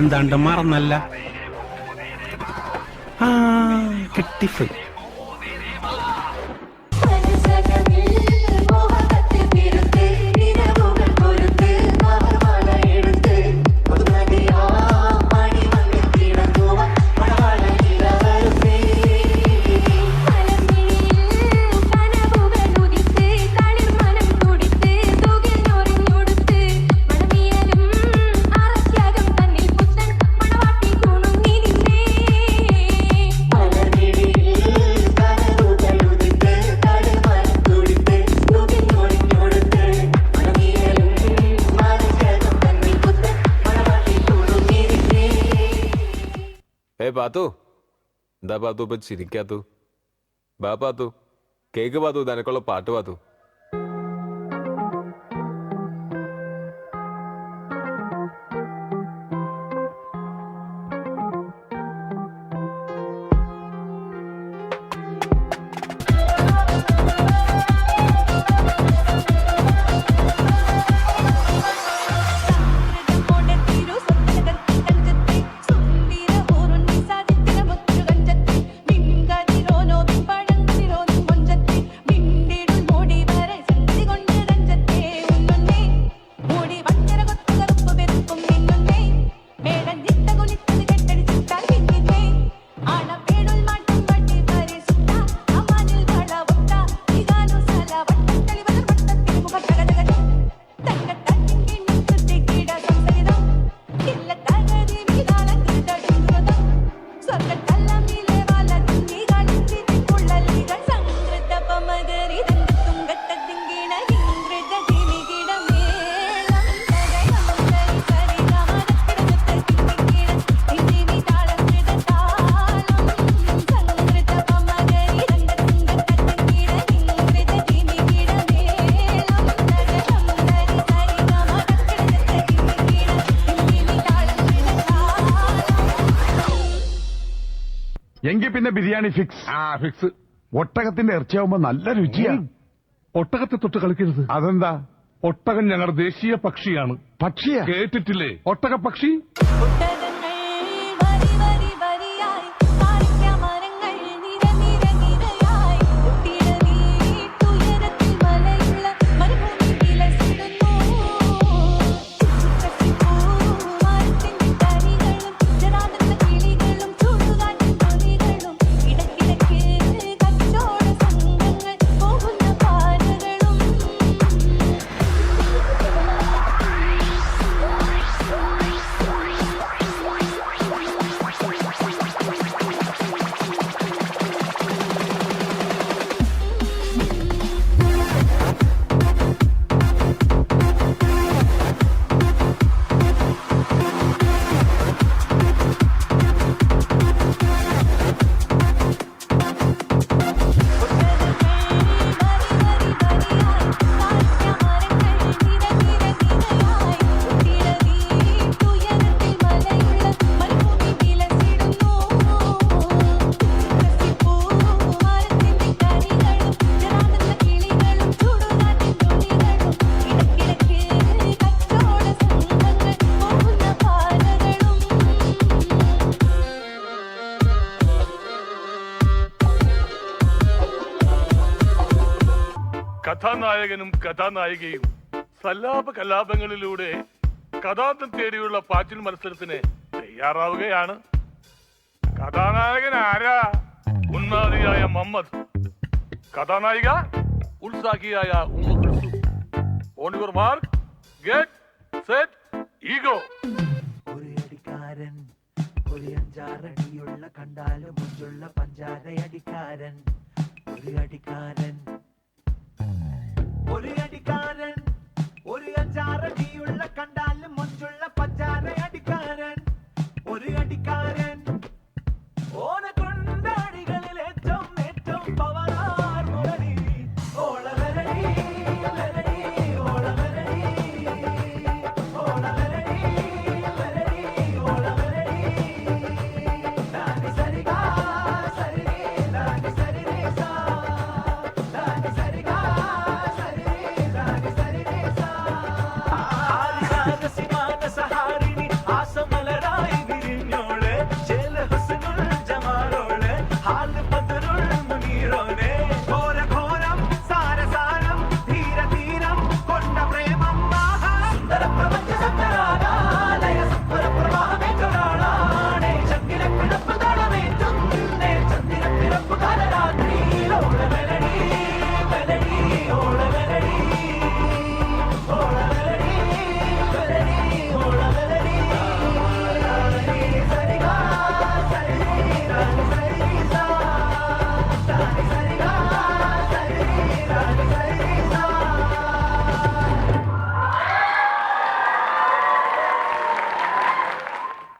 എന്താണ്ട് മറന്നല്ല. ആ കിട്ടി ഫ്രീ. പാത്തു, എന്താ പാത്തു ഇപ്പൊ ചിരിക്കാത്തു? ബാ പാത്തു, കേക്ക് പാത്തു, നിനക്കുള്ള പാട്ട് പാത്തു. എങ്കിൽ പിന്നെ ബിരിയാണി ഫിക്സ്. ഫിക്സ്. ഒട്ടകത്തിന്റെ ഇറച്ചിയാവുമ്പോ നല്ല രുചിയാ. ഒട്ടകത്തെ തൊട്ട് കളിക്കരുത്. അതെന്താ? ഒട്ടകം ഞങ്ങളുടെ ദേശീയ പക്ഷിയാണ്. പക്ഷിയാ? കേട്ടിട്ടില്ലേ ഒട്ടക പക്ഷി? കഥാനായകനും കഥാനായികയും സല്ലാപ കലാപങ്ങളിലൂടെ കഥാന്തം തേടിയുള്ള പാച്ചിൽ മത്സരത്തിന് തയ്യാറാവുകയാണ്. കഥാനായകൻ ആരാ? ഉന്മാദിയായ മുഹമ്മദ്. കഥാനായിക ഉത്സാഹിയായ ഉമ്മ Kulsu. On your mark, get set, ego. ഒരു അടിക്കാരൻ, ഒരു അഞ്ചാറടിയുള്ള കണ്ടാലും മുഞ്ചുള്ള പഞ്ചാരയടിക്കാരൻ. ഒരു അടിക്കാരൻ, ഒരു അടിക്കാരൻ, ഒരു അഞ്ചാറടിയുള്ള കണ്ടാലും മുഞ്ചുള്ള പഞ്ചാരയടിക്കാരൻ. ഒരു അടിക്കാരൻ.